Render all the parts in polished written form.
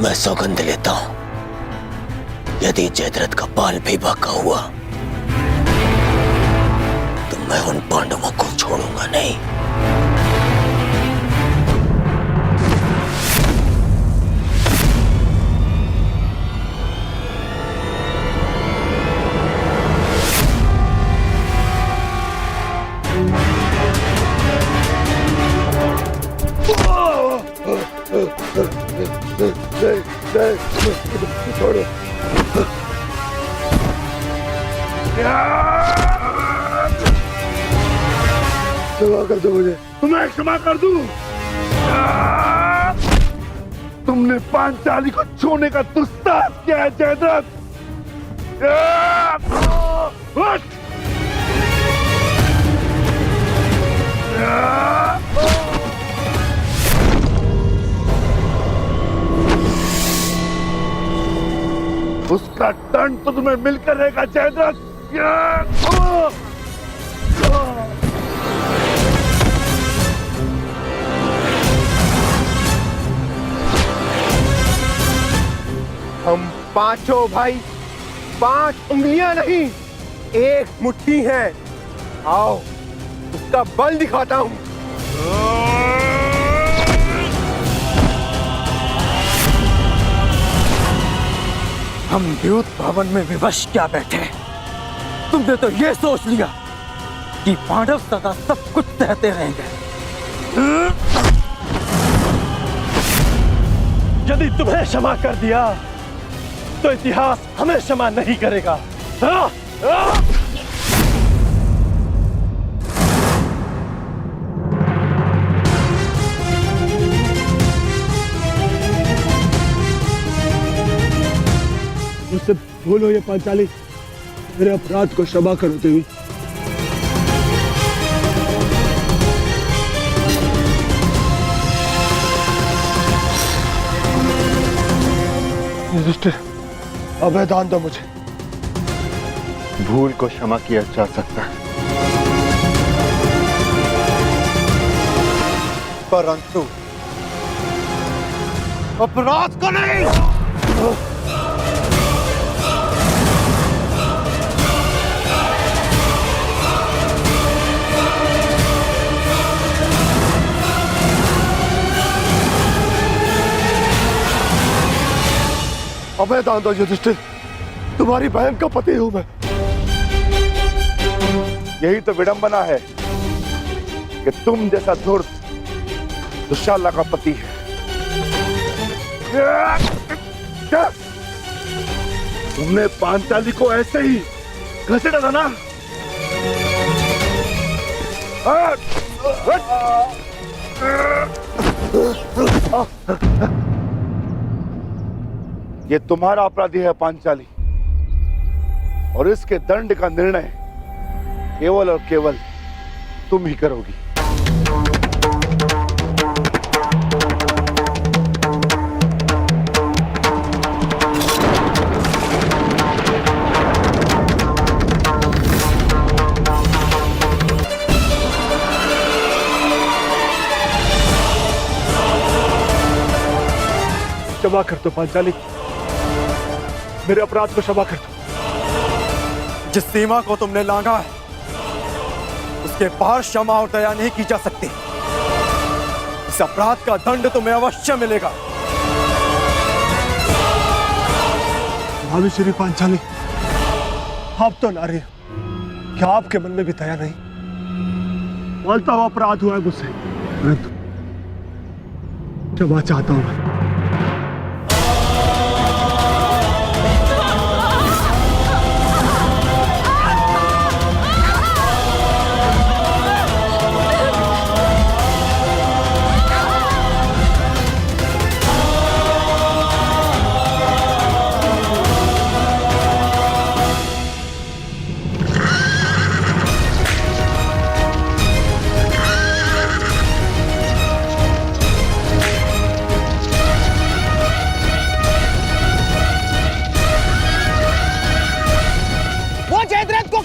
मैं सौगंध लेता हूं, यदि जयद्रथ का बाल भी बाका हुआ तो मैं उन पांडवों को छोड़ूंगा नहीं। छोड़ो। क्षमा कर दो मुझे। तुम्हें क्षमा कर दूं? तुमने पांचाली को छूने का दुस्साहस किया है जयद्रथ। उसका दंड तो तुम्हें मिलकर रहेगा जयद्रथ। हम पांचों भाई 5 उंगलियां नहीं, एक मुट्ठी है। आओ उसका बल दिखाता हूं। हम द्यूत भवन में विवश क्या बैठे, तुमने तो ये सोच लिया कि पांडव सदा सब कुछ सहते रहेंगे। यदि तुम्हें क्षमा कर दिया तो इतिहास हमें क्षमा नहीं करेगा। मुझसे भूल हो ये पांचाली, मेरे अपराध को क्षमा करो देवी। युधिष्ठिर, अभय दान दो मुझे। भूल को क्षमा किया जा सकता है, परंतु अपराध को नहीं। अभय दान दो युधिष्ठिर, तुम्हारी बहन का पति हूं मैं। यही तो विडंबना है कि तुम जैसा धूर्त दुशाला का पति है। क्या तुमने पांचाली को ऐसे ही घसीटा था ना? ये तुम्हारा अपराधी है पांचाली, और इसके दंड का निर्णय केवल और केवल तुम ही करोगी। क्षमा कर दो पांचाली, मेरे अपराध को क्षमा कर दो। जिस सीमा को तुमने लांघा है उसके पार क्षमा और दया नहीं की जा सकती। इस अपराध का दंड तुम्हें अवश्य मिलेगा। भाभी श्री पांचाली, आप तो नारी हो, क्या आपके मन में भी दया नहीं? बोलता हुआ अपराध हुआ है मुझसे, परंतु क्षमा चाहता हूं मैं।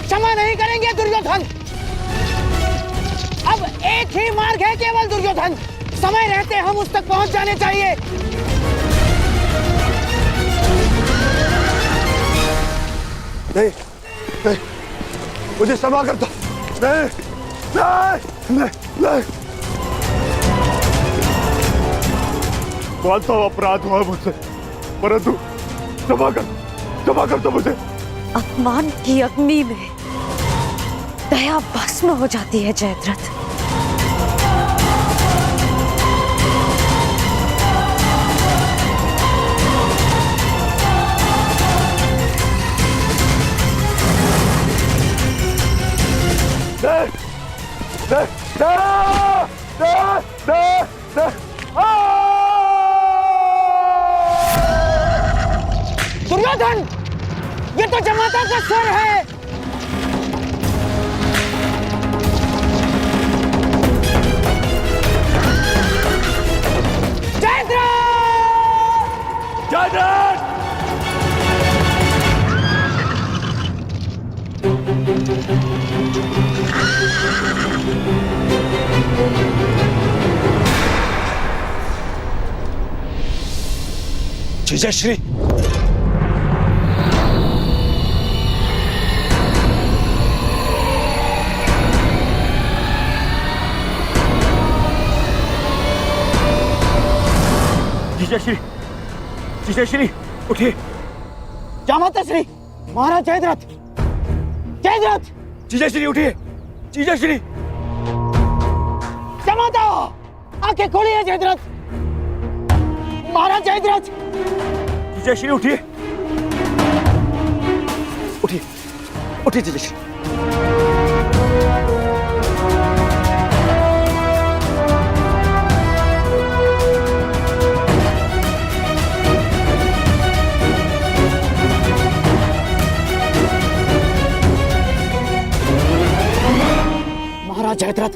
क्षमा नहीं करेंगे दुर्योधन। अब एक ही मार्ग है केवल दुर्योधन, समय रहते हम उस तक पहुंच जाने चाहिए। नहीं नहीं, मुझे क्षमा कर दो। नहीं नहीं नहीं नहीं, मानता हूं अपराध हुआ मुझसे, परंतु क्षमा कर दो मुझे। अपमान की अग्नि में दया भस्म हो जाती है जयद्रथ। दुर्योधन, ये तो जमाता का स्वर है। जीजाश्री, जीजाश्री उठिए। जामाता श्री, महाराज जयद्रथ, जयद्रथ, जीजाश्री उठिए। जीजाश्री, जामाता, आंखें खोलिए जयद्रथ, महाराज जयद्रथ। जीजाश्री उठिए, उठिए उठिए जीजाश्री। महाराज जयद्रथ,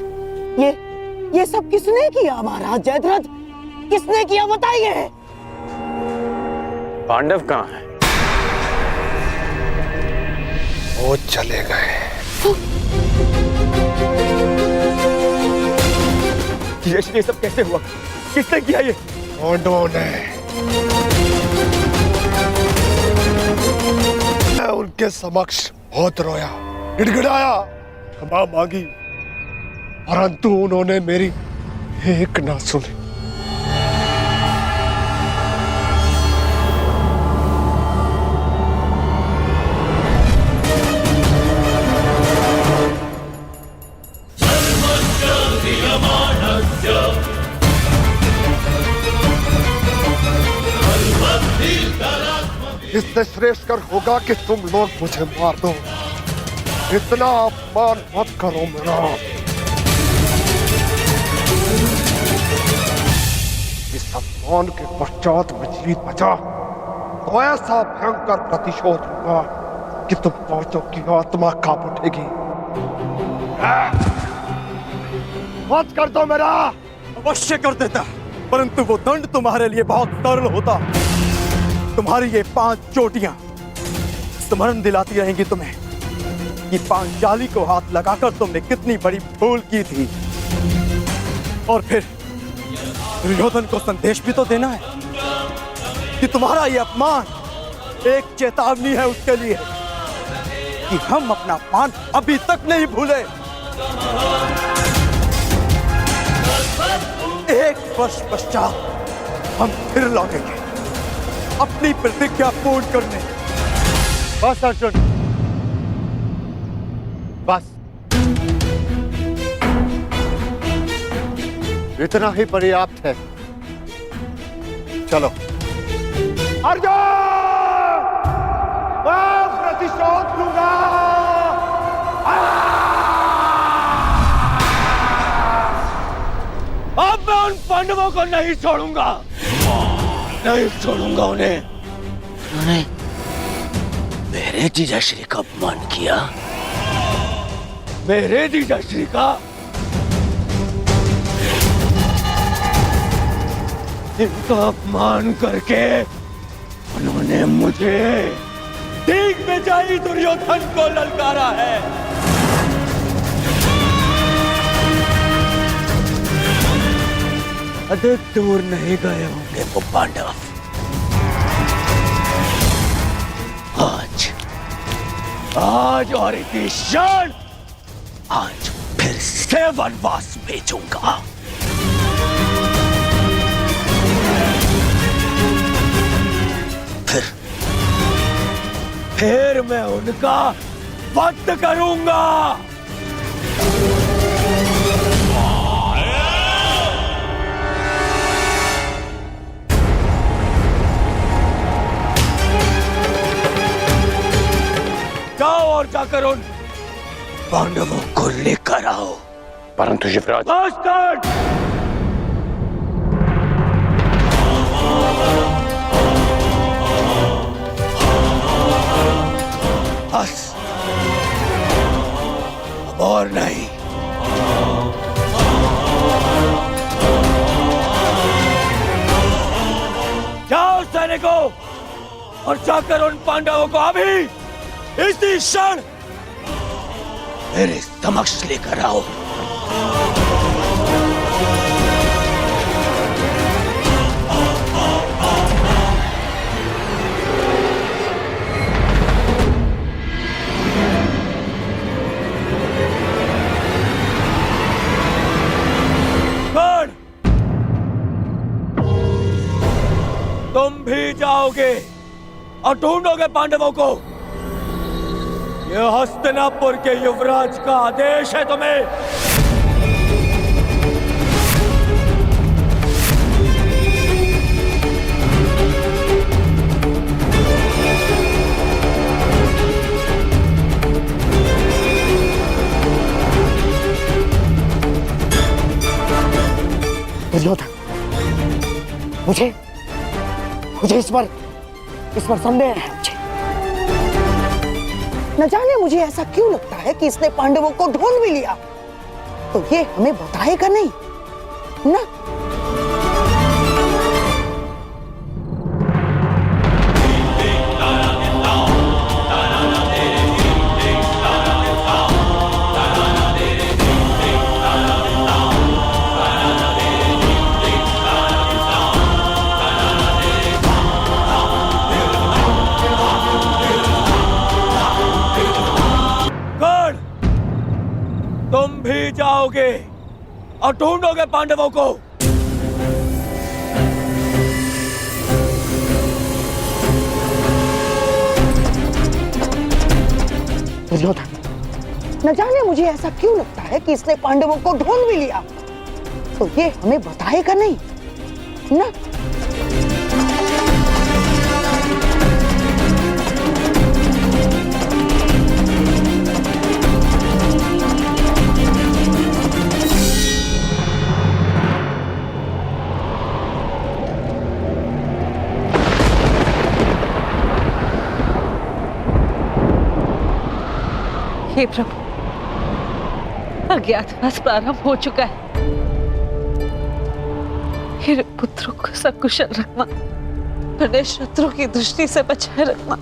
ये सब किसने किया? महाराज जयद्रथ, किसने किया बताइए। पांडव कहाँ है? वो चले गए। जीजाश्री, ये सब कैसे हुआ? किसने किया ये? पांडवों ने। मैं उनके समक्ष बहुत रोया, गिड़गिड़ाया, क्षमा मांगी, परंतु उन्होंने मेरी एक ना सुनी। इससे श्रेष्ठ कर होगा कि तुम लोग मुझे मार दो। इतना अपमान मत करो मेरा। इस अपमान के पश्चात मैं जीत बचा तो ऐसा भयंकर प्रतिशोध होगा कि तुम पांचों की आत्मा कांप उठेगी। मत कर दो मेरा। अवश्य कर देता, परंतु वो दंड तुम्हारे लिए बहुत सरल होता। तुम्हारी ये 5 चोटियां स्मरण दिलाती रहेंगी तुम्हें कि पांचाली को हाथ लगाकर तुमने कितनी बड़ी भूल की थी। और फिर दुर्योधन को संदेश भी तो देना है कि तुम्हारा ये अपमान एक चेतावनी है उसके लिए कि हम अपना अपमान अभी तक नहीं भूले। 1 वर्ष पश्चात हम फिर लौटेंगे अपनी प्रतिज्ञा पूर्ण करने। बस अर्जुन, बस इतना ही पर्याप्त है। चलो। अर्जुन, मैं प्रतिशोध लूंगा। अब मैं उन पांडवों को नहीं छोड़ूंगा, नहीं छोड़ूंगा उन्हें। उन्होंने मेरे जीजाश्री का अपमान किया, मेरे जीजाश्री का। इनका अपमान करके उन्होंने मुझे ठीक बेचारी दुर्योधन को ललकारा है। अधिक दूर नहीं गए होंगे वो पांडव। आज आज और इतनी शान आज फिर से वनवास भेजूंगा। फिर मैं उनका वध करूंगा। जाओ और जाकर उन पांडवों को लेकर आओ। परंतु युवराज, बास्टर्ड! बस अब और नहीं। जाओ सैनिकों और जाकर उन पांडवों को अभी इसी क्षण मेरे समक्ष लेकर आओ। तुम भी जाओगे और ढूंढोगे पांडवों को। यह हस्तिनापुर के युवराज का आदेश है तुम्हें। दुर्योधन, मुझे इस पर संदेह है। मुझे न जाने मुझे ऐसा क्यों लगता है कि इसने पांडवों को ढूंढ भी लिया तो ये हमें बताएगा नहीं ना। तुम भी जाओगे और ढूंढोगे पांडवों को। दुर्योधन, न जाने मुझे ऐसा क्यों लगता है कि इसने पांडवों को ढूंढ भी लिया तो ये हमें बताएगा नहीं ना। हे प्रभु, अज्ञातवास प्रारंभ हो चुका है। मेरे पुत्रों को सकुशल रखना, अपने शत्रु की दृष्टि से बचाए रखना।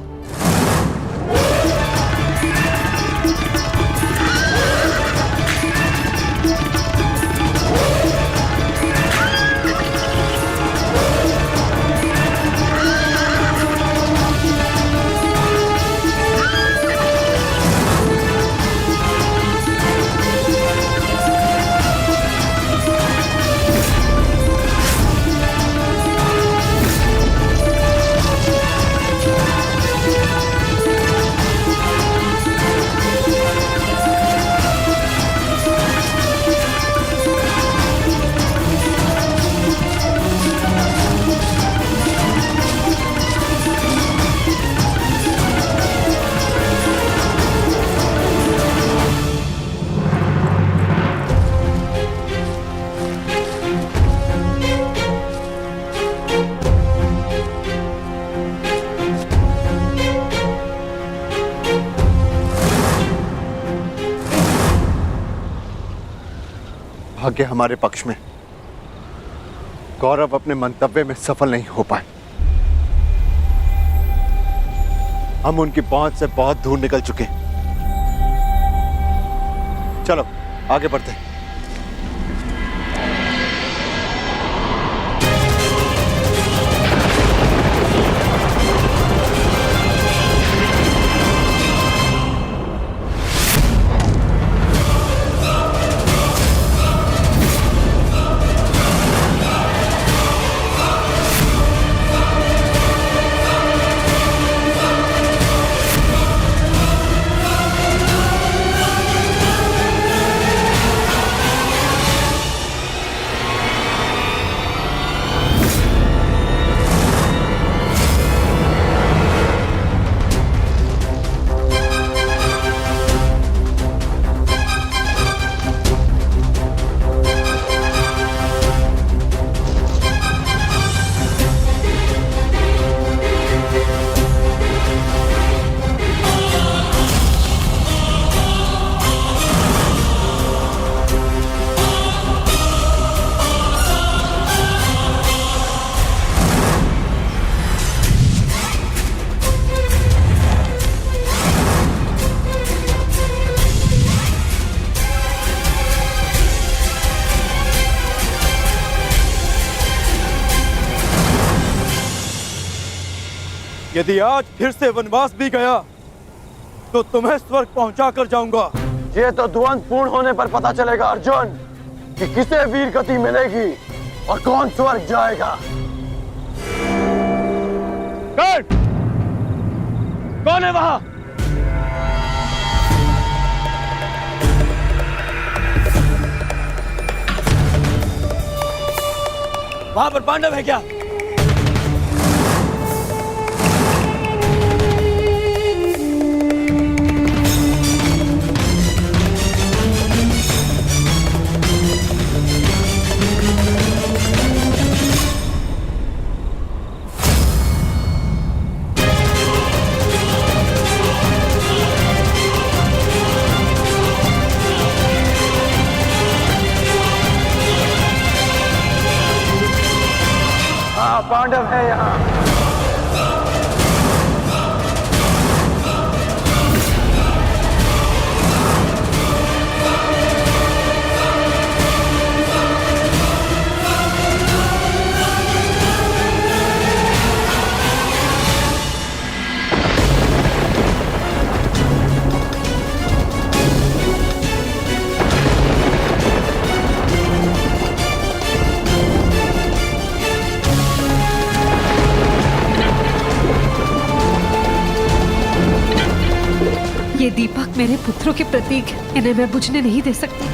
भाग्य हमारे पक्ष में। गौरव अपने मंतव्य में सफल नहीं हो पाए। हम उनकी पहुंच से बहुत दूर निकल चुके। चलो आगे बढ़ते हैं। यदि आज फिर से वनवास भी गया तो तुम्हें स्वर्ग पहुंचा कर जाऊंगा। ये तो द्वंद पूर्ण होने पर पता चलेगा अर्जुन कि किसे वीर गति मिलेगी और कौन स्वर्ग जाएगा। कौन है वहां? वहां पर पांडव है क्या? पांडव है यहाँ। ये दीपक मेरे पुत्रों के प्रतीक है, इन्हें मैं बुझने नहीं दे सकती।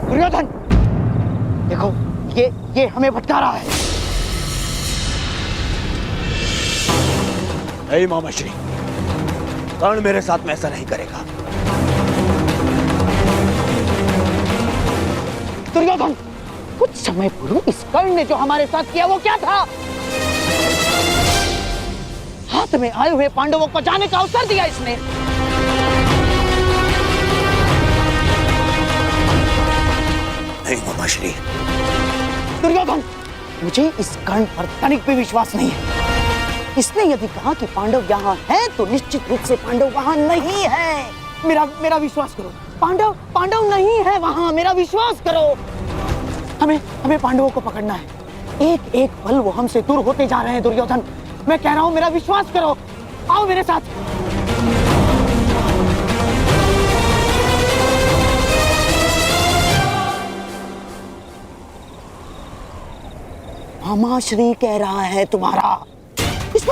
दुर्योधन, देखो ये हमें भटका रहा है। नहीं मामाश्री, कर्ण मेरे साथ में ऐसा नहीं करेगा। दुर्योधन, कुछ समय पूर्व इस कर्ण ने जो हमारे साथ किया वो क्या था? हाथ में आए हुए पांडवों को जाने का अवसर दिया इसने। नहीं मामाश्री। दुर्योधन, मुझे इस कर्ण पर तनिक भी विश्वास नहीं है। इसने यदि कहा कि पांडव यहाँ हैं, तो निश्चित रूप से पांडव वहाँ नहीं है। मेरा विश्वास करो, पांडव नहीं है वहाँ, मेरा विश्वास करो। हमें पांडवों को पकड़ना है। एक एक पल वो हमसे दूर होते जा रहे हैं। दुर्योधन, मैं कह रहा हूं, मेरा विश्वास करो, आओ मेरे साथ। मामाश्री कह रहा है तुम्हारा, इस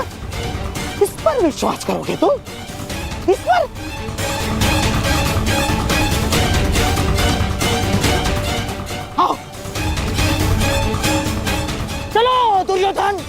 पर विश्वास करोगे तुम? इस पर? आओ चलो दुर्योधन।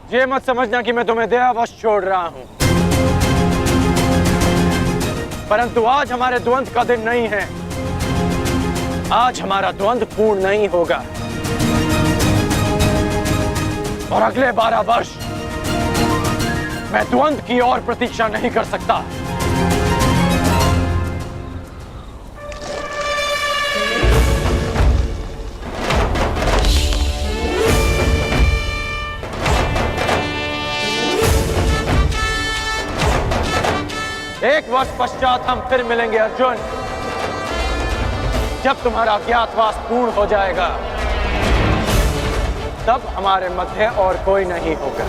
ये मत समझना कि मैं तुम्हें दयावश छोड़ रहा हूं, परंतु आज हमारे द्वंद का दिन नहीं है। आज हमारा द्वंद पूर्ण नहीं होगा और अगले 12 वर्ष मैं द्वंद की और प्रतीक्षा नहीं कर सकता। एक वर्ष पश्चात हम फिर मिलेंगे अर्जुन, जब तुम्हारा अज्ञातवास पूर्ण हो जाएगा। तब हमारे मध्य और कोई नहीं होगा।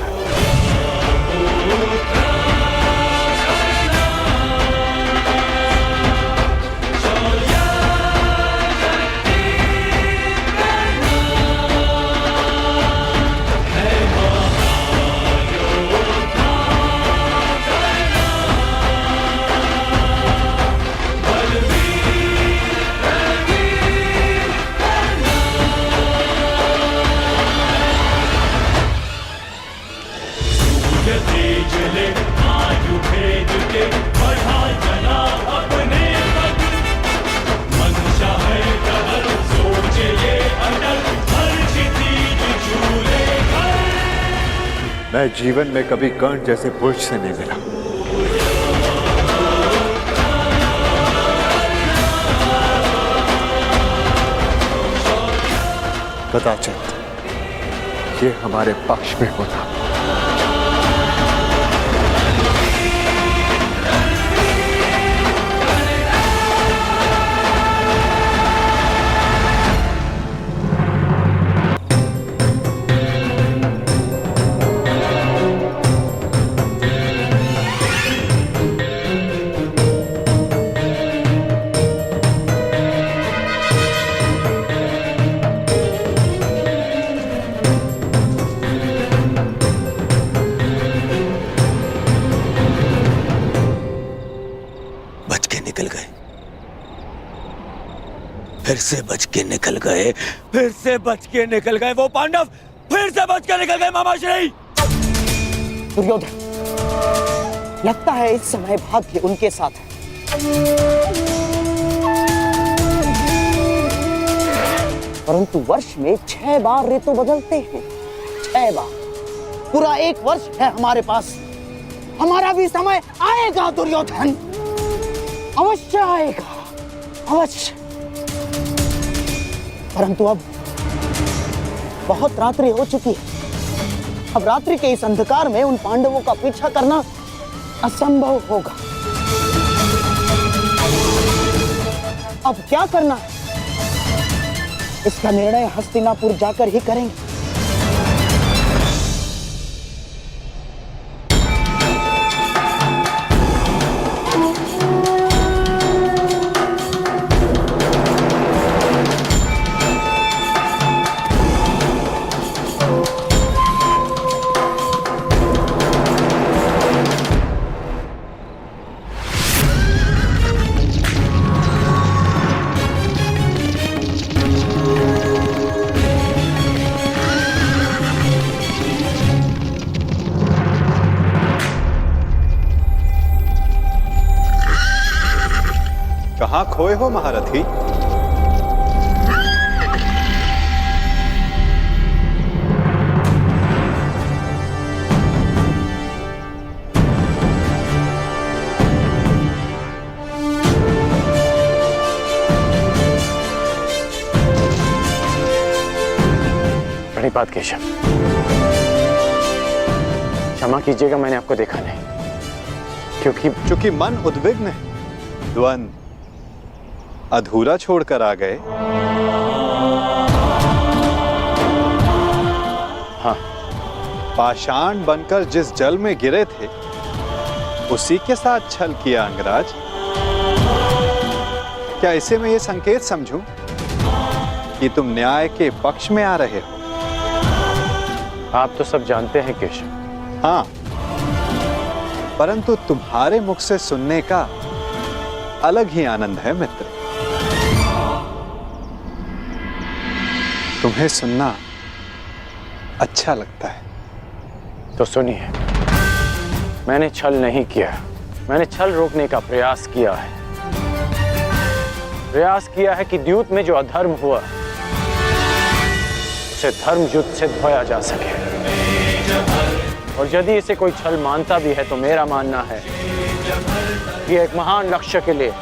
मैं जीवन में कभी कर्ण जैसे पुरुष से नहीं मिला। कदाचित ये हमारे पक्ष में होता। फिर से बच के निकल गए, फिर से बच के निकल गए वो पांडव, फिर से बच के निकल गए मामाश्री। दुर्योधन, लगता है इस समय भाग्य उनके साथ है। परंतु वर्ष में 6 बार ऋतु बदलते हैं, 6 बार। पूरा 1 वर्ष है हमारे पास। हमारा भी समय आएगा दुर्योधन, अवश्य आएगा, अवश्य। परंतु अब बहुत रात्रि हो चुकी है। अब रात्रि के इस अंधकार में उन पांडवों का पीछा करना असंभव होगा। अब क्या करना है, इसका निर्णय हस्तिनापुर जाकर ही करेंगे। कहां खोए हो महारथी? प्रणिपात केशव, क्षमा कीजिएगा, मैंने आपको देखा नहीं। क्योंकि मन उद्विग्न है, द्वंद अधूरा छोड़कर आ गए। हाँ, पाषाण बनकर जिस जल में गिरे थे उसी के साथ छल किया अंगराज। क्या इसे मैं ये संकेत समझूं कि तुम न्याय के पक्ष में आ रहे हो? आप तो सब जानते हैं केशव। हाँ, परंतु तुम्हारे मुख से सुनने का अलग ही आनंद है मित्र। तुम्हें सुनना अच्छा लगता है। तो सुनिए, मैंने छल नहीं किया, मैंने छल रोकने का प्रयास किया है। प्रयास किया है कि द्यूत में जो अधर्म हुआ उसे धर्म युद्ध से धोया जा सके। और यदि इसे कोई छल मानता भी है तो मेरा मानना है कि एक महान लक्ष्य के लिए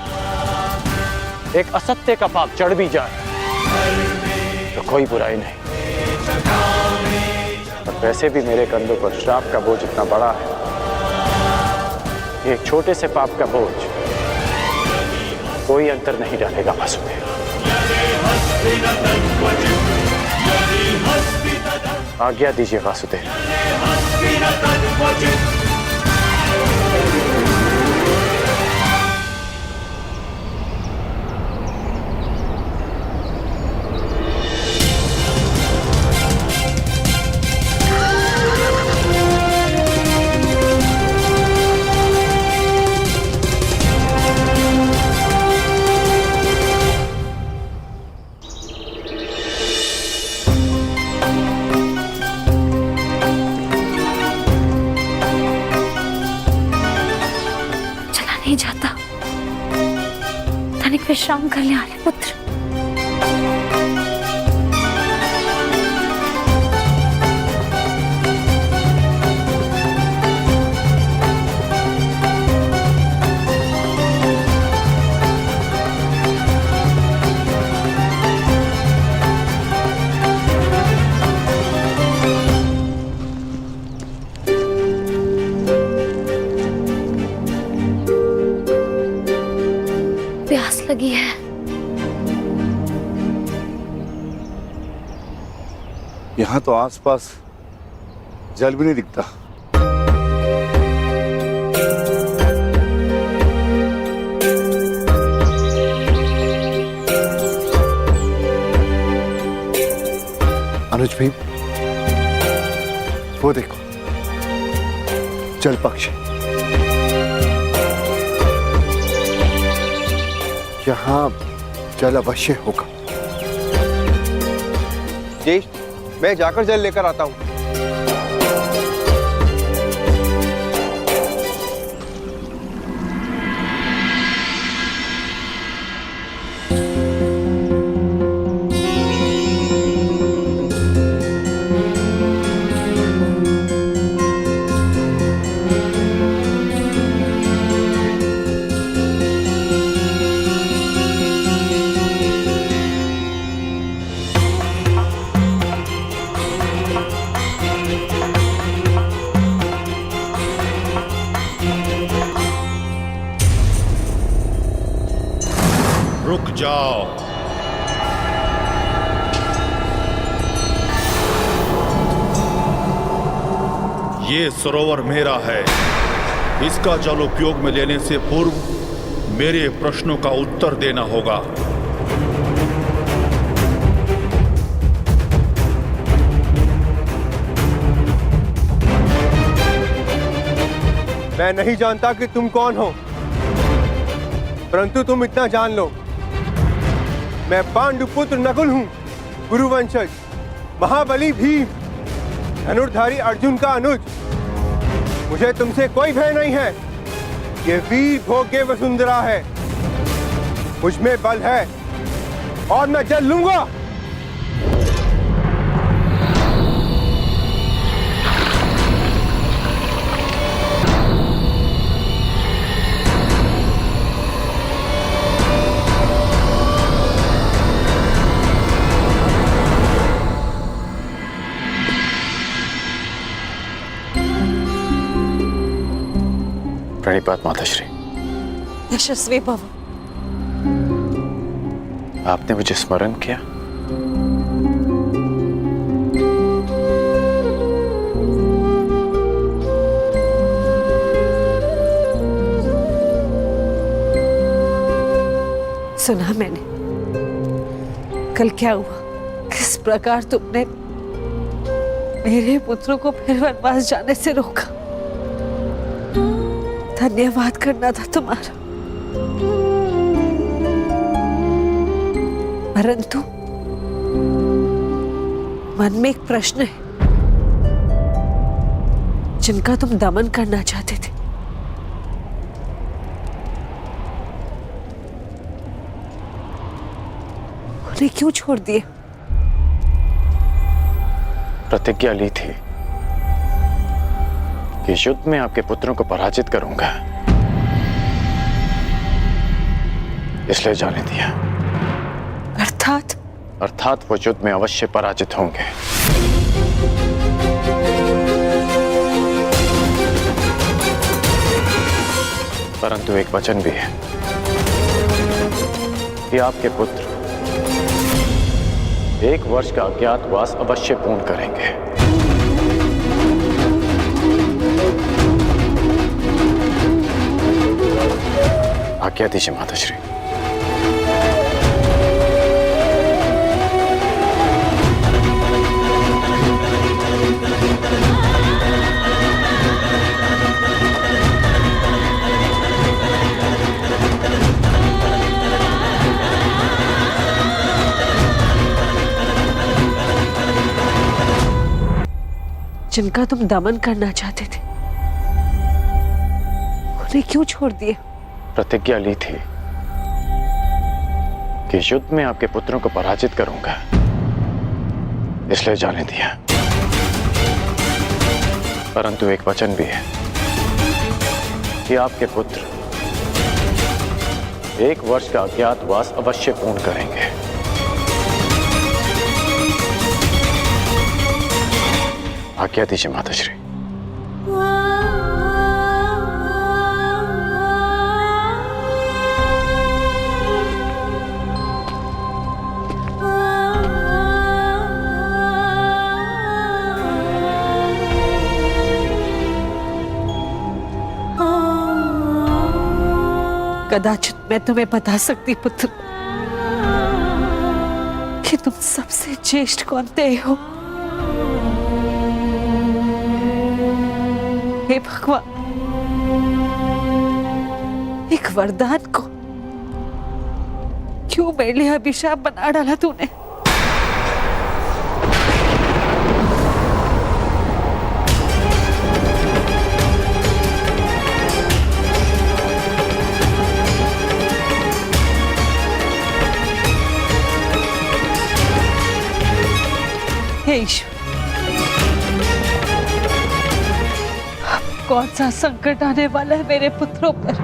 एक असत्य का पाप चढ़ भी जाए तो कोई बुराई नहीं। और वैसे भी मेरे कंधों पर श्राप का बोझ इतना बड़ा है कि एक छोटे से पाप का बोझ कोई अंतर नहीं डालेगा वासुदेव। आज्ञा दीजिए वासुदेव। नहीं जाता। तनिक विश्राम कर ले आर्य पुत्र। प्यास लगी है। यहाँ तो आसपास जल भी नहीं दिखता। अनुज भाई, वो देखो जल पक्षी। यहाँ जल अवश्य होगा। जी, मैं जाकर जल लेकर आता हूँ। रुक जाओ। ये सरोवर मेरा है। इसका जल उपयोग में लेने से पूर्व मेरे प्रश्नों का उत्तर देना होगा। मैं नहीं जानता कि तुम कौन हो, परंतु तुम इतना जान लो, मैं पांडुपुत्र नकुल हूं, गुरुवंशज, महाबली भीम, धनुर्धारी अर्जुन का अनुज। मुझे तुमसे कोई भय नहीं है। ये वीर भोग्य वसुंधरा है, मुझ में बल है और मैं जल लूंगा। प्रणिपात माताश्री। यशस्वी भव। आपने मुझे स्मरण किया। सुना मैंने कल क्या हुआ, किस प्रकार तुमने मेरे पुत्रों को फिर वनवास जाने से रोका। धन्यवाद करना था तुम्हारा, परंतु मन में एक प्रश्न है जिनका तुम दमन करना चाहते थे। उन्हें क्यों छोड़ दिए? प्रतिज्ञा ली थी कि युद्ध में आपके पुत्रों को पराजित करूंगा, इसलिए जाने दिया। अर्थात वो युद्ध में अवश्य पराजित होंगे। परंतु एक वचन भी है कि आपके पुत्र 1 वर्ष का अज्ञातवास अवश्य पूर्ण करेंगे। आज्ञा दीजिए माताश्री। जिनका तुम दमन करना चाहते थे, उन्हें क्यों छोड़ दिए? प्रतिज्ञा ली थी कि युद्ध में आपके पुत्रों को पराजित करूंगा, इसलिए जाने दिया। परंतु एक वचन भी है कि आपके पुत्र 1 वर्ष का अज्ञातवास अवश्य पूर्ण करेंगे। आज्ञा दीजिए माताश्री। कदाचित मैं तुम्हें बता सकती पुत्र कि तुम सबसे ज्येष्ठ कौनते हो। हे भगवान, एक वरदान को क्यों मेरे लिए अभिशाप बना डाला तूने? हे ईश्वर, कौन सा संकट आने वाला है मेरे पुत्रों पर?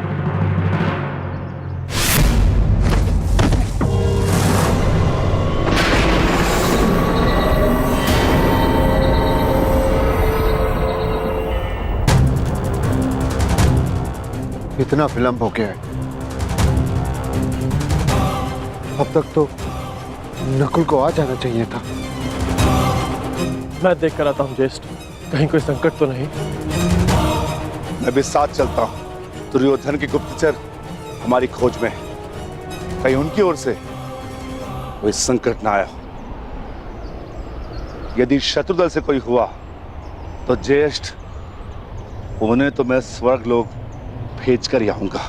इतना विलंब हो गया है। अब तक तो नकुल को आ जाना चाहिए था। मैं देख कर आता हूँ ज्येष्ठ, कहीं कोई संकट तो नहीं। मैं भी साथ चलता हूँ। दुर्योधन के गुप्तचर हमारी खोज में है। कहीं उनकी ओर से कोई संकट ना आया। यदि शत्रुदल से कोई हुआ तो ज्येष्ठ उन्हें तो मैं स्वर्ग लोक भेज कर ही आऊंगा।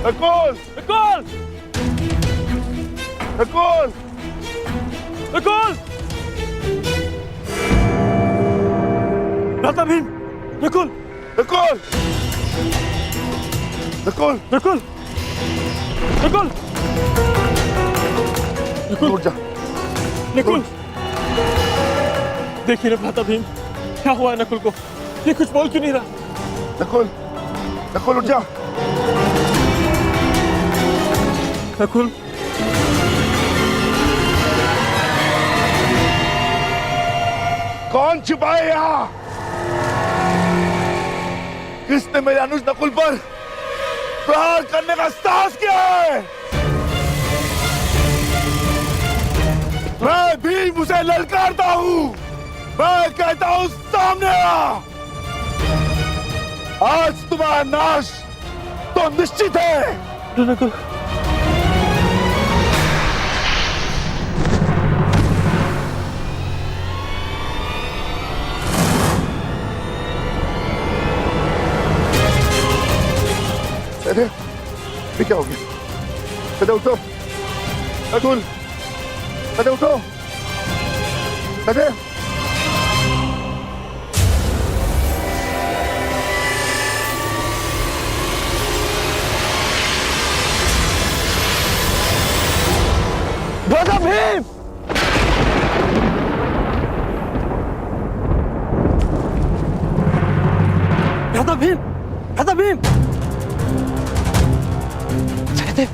नकुल! नकुल! नकुल! नकुल! भ्राता भीम! नकुल! नकुल! नकुल! नकुल! नकुल! नकुल! उठ जा। नकुल! देखिए ना भ्राता भीम, क्या हुआ है नकुल को? ये कुछ बोल क्यों नहीं रहा? नकुल! नकुल उठ जा। नकुल! कौन छिपाए यहाँ? किसने मेरे अनुज नकुल पर प्रहार करने का साहस किया है? मैं भी उसे ललकारता हूँ। मैं कहता हूँ सामने आ। आज तुम्हारा नाश तो निश्चित है। नकुल! अरे ये क्या हो गया? कदे उठो। नकुल! कदे उठो। कदे! भ्राता भीम! भ्राता भीम! भ्राता भीम! सहदेव!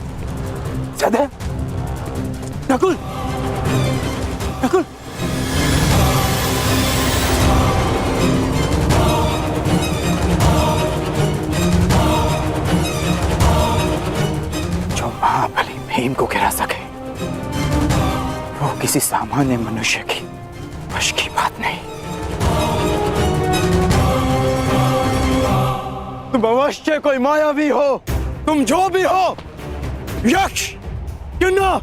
सहदेव! नकुल! नकुल! भीम को गिरा सके वो किसी सामान्य मनुष्य की वश की बात नहीं। तुम अवश्य कोई मायावी हो, तुम जो भी हो, यक्ष, किन्नर,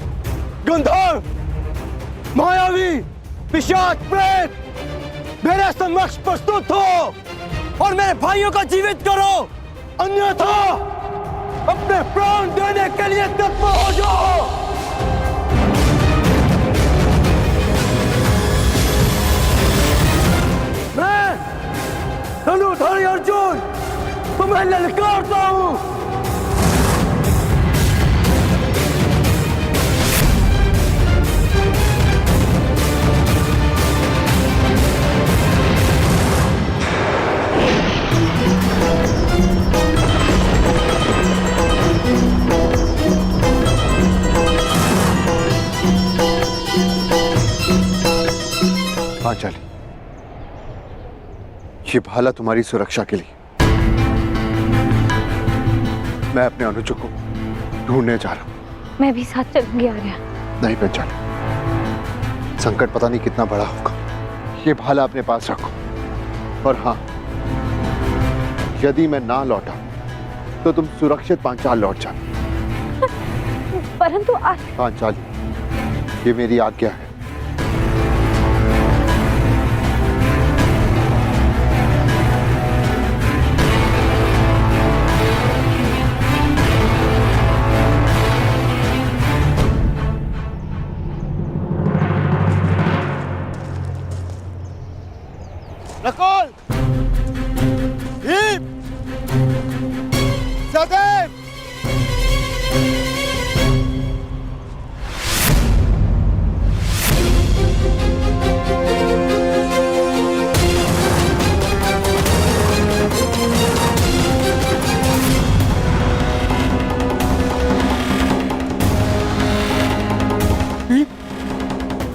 गंधर्व, मायावी, पिशाच, प्रेत, मेरे समक्ष प्रस्तुत हो और मेरे भाइयों को जीवित करो, अन्यथा अपने प्राण देने के लिए तत्पर हो जाओ। मैं धनुधारी अर्जुन तुम्हें ललकारता हूं। पांचाली, ये भाला तुम्हारी सुरक्षा के लिए। मैं अपने अनुजों को ढूंढने जा रहा हूं। मैं भी साथ चलूंगी आर्या। नहीं पांचाली, संकट पता नहीं कितना बड़ा होगा। ये भाला अपने पास रखो। और हाँ, यदि मैं ना लौटा तो तुम सुरक्षित पांचाल लौट जाना। परंतु पांचाली, ये मेरी आज्ञा है। नकुल, भीम, सहदेव,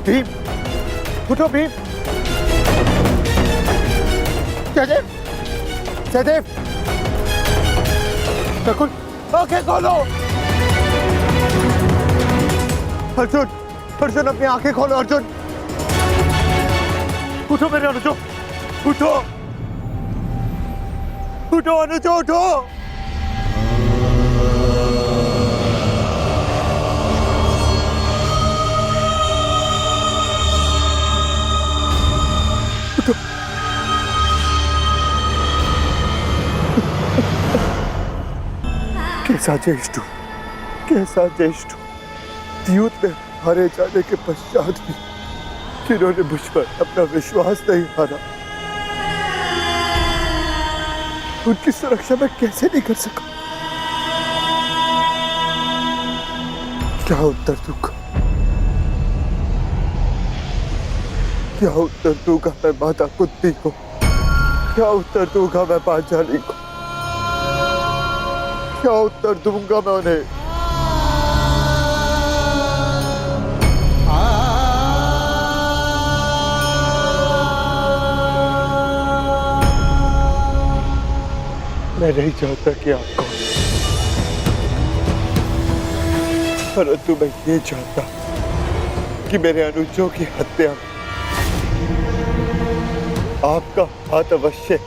भीम, उठो भीम। सहदेव, सहदेव, नकुल, आंखें खोलो। अर्जुन, अर्जुन अपनी आंखें खोलो। अर्जुन, उठो मेरे अनुजो, उठो, उठो अनुजो, उठो। कैसा ज्येष्ठ, कैसा ज्येष्ठ। युद्ध में हारे जाने के पश्चात भी जिन्होंने मुझ पर अपना विश्वास नहीं हारा, उनकी सुरक्षा मैं कैसे नहीं कर सका। क्या उत्तर दूंगा, क्या उत्तर दूंगा मैं माता कुंती को, क्या उत्तर दूंगा मैं पांचाली को, क्या उत्तर दूंगा मैं उन्हें। मैं नहीं चाहता कि आप कौन, परंतु मैं ये चाहता कि मेरे अनुजों की हत्या में आपका हाथ अवश्य,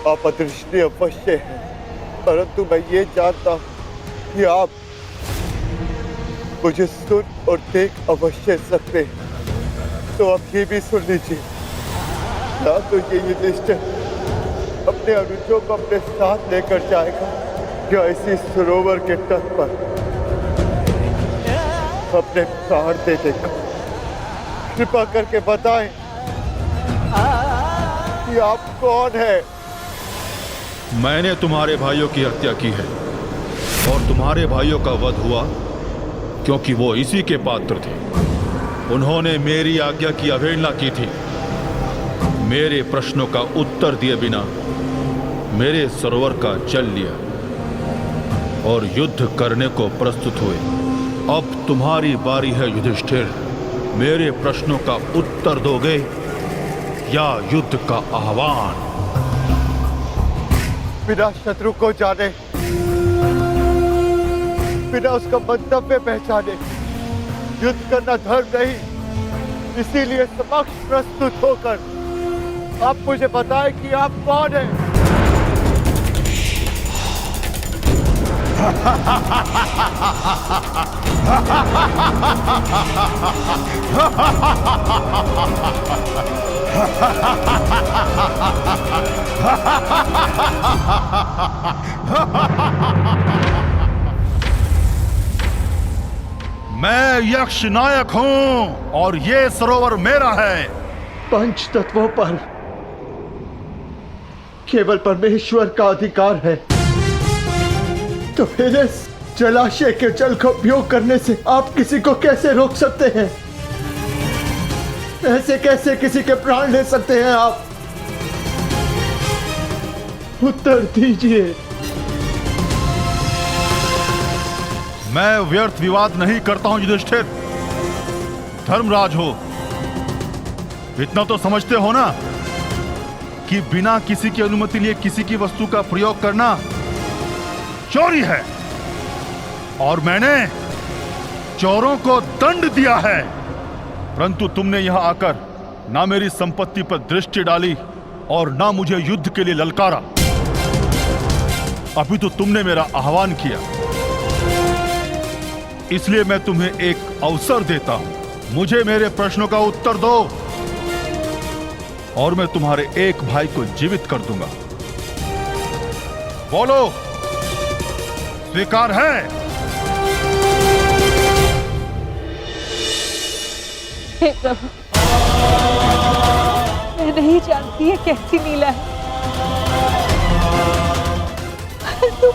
आप अदृष्टि अवश्य है, परंतु मैं ये जानता हूं कि आप मुझे सुन और देख अवश्य सकते हैं। तो आप ये भी सुन लीजिए, या तो ये युधिष्ठिर अपने अनुजों को अपने साथ लेकर जाएगा या इसी सरोवर के तट पर अपने प्राण दे देगा। कृपा करके बताएं कि आप कौन है। मैंने तुम्हारे भाइयों की हत्या की है और तुम्हारे भाइयों का वध हुआ क्योंकि वो इसी के पात्र थे। उन्होंने मेरी आज्ञा की अवहेलना की थी। मेरे प्रश्नों का उत्तर दिए बिना मेरे सरोवर का जल लिया और युद्ध करने को प्रस्तुत हुए। अब तुम्हारी बारी है युधिष्ठिर, मेरे प्रश्नों का उत्तर दोगे या युद्ध का आह्वान? बिना शत्रु को जाने बिना उसका मंतव्य पहचाने युद्ध करना धर्म नहीं। इसीलिए समक्ष प्रस्तुत होकर आप मुझे बताएं कि आप कौन हैं। मैं यक्ष नायक हूं और ये सरोवर मेरा है। पंच तत्वों पर केवल परमेश्वर का अधिकार है, तो फिर इस जलाशय के जल का उपयोग करने से आप किसी को कैसे रोक सकते हैं? ऐसे कैसे किसी के प्राण ले सकते हैं आप? उत्तर दीजिए। मैं व्यर्थ विवाद नहीं करता हूं युधिष्ठिर। धर्मराज हो, इतना तो समझते हो ना कि बिना किसी की अनुमति लिए किसी की वस्तु का प्रयोग करना चोरी है, और मैंने चोरों को दंड दिया है। परंतु तुमने यहां आकर ना मेरी संपत्ति पर दृष्टि डाली और ना मुझे युद्ध के लिए ललकारा। अभी तो तुमने मेरा आह्वान किया, इसलिए मैं तुम्हें एक अवसर देता हूं। मुझे मेरे प्रश्नों का उत्तर दो और मैं तुम्हारे एक भाई को जीवित कर दूंगा। बोलो, स्वीकार है? हे प्रभु, मैं नहीं जानती है कैसी लीला है, परंतु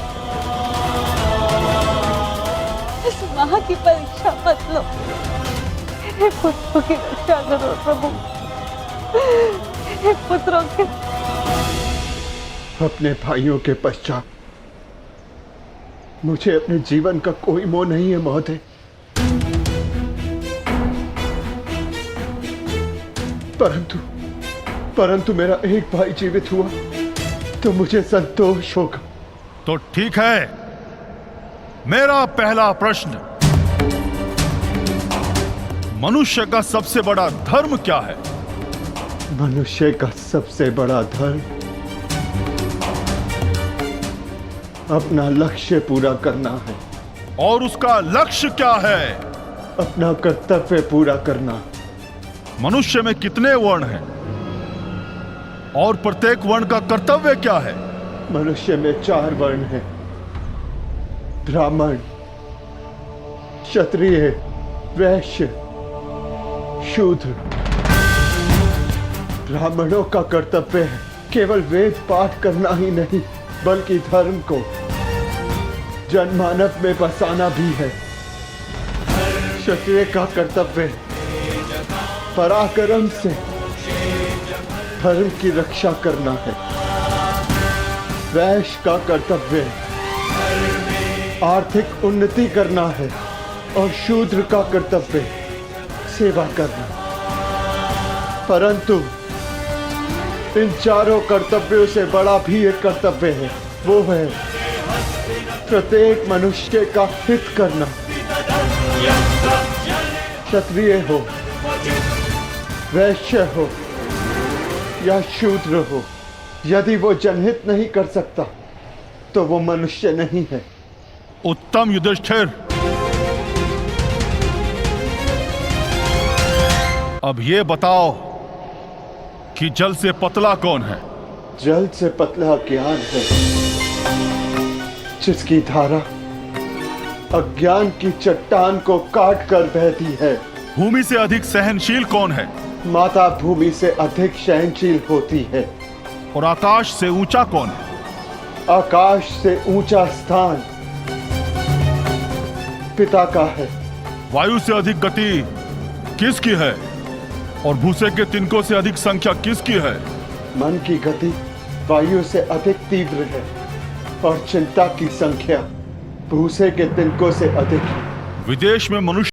इस मां की परीक्षा मत लो। मेरे पुत्रों की रक्षा करो प्रभु, मेरे पुत्रों के। अपने भाइयों के पश्चात मुझे अपने जीवन का कोई मोह नहीं है महोदय। परंतु मेरा एक भाई जीवित हुआ तो मुझे संतोष होगा। तो ठीक है, मेरा पहला प्रश्न, मनुष्य का सबसे बड़ा धर्म क्या है? मनुष्य का सबसे बड़ा धर्म अपना लक्ष्य पूरा करना है। और उसका लक्ष्य क्या है? अपना कर्तव्य पूरा करना। मनुष्य में कितने वर्ण हैं और प्रत्येक वर्ण का कर्तव्य क्या है? मनुष्य में 4 वर्ण हैं, ब्राह्मण, क्षत्रिय, वैश्य, शूद्र। ब्राह्मणों का कर्तव्य है केवल वेद पाठ करना ही नहीं, बल्कि धर्म को जनमानव में बसाना भी है। क्षत्रिय का कर्तव्य पराक्रम से धर्म की रक्षा करना है। वैश्य का कर्तव्य आर्थिक उन्नति करना है और शूद्र का कर्तव्य सेवा करना। परंतु इन चारों कर्तव्यों से बड़ा भी एक कर्तव्य है, वो है प्रत्येक मनुष्य का हित करना। क्षत्रिय हो, वैश्य हो या शूद्र हो, यदि वो जनहित नहीं कर सकता तो वो मनुष्य नहीं है। उत्तम युधिष्ठिर, अब ये बताओ कि जल से पतला कौन है? जल से पतला ज्ञान है, जिसकी धारा अज्ञान की चट्टान को काट कर बहती है। भूमि से अधिक सहनशील कौन है? माता भूमि से अधिक सहनशील होती है। और आकाश से ऊंचा कौन है? आकाश से ऊंचा स्थान पिता का है। वायु से अधिक गति किसकी है? और भूसे के तिनकों से अधिक संख्या किसकी है? मन की गति वायु से अधिक तीव्र है और चिंता की संख्या भूसे के तिनकों से अधिक है। विदेश में मनुष्य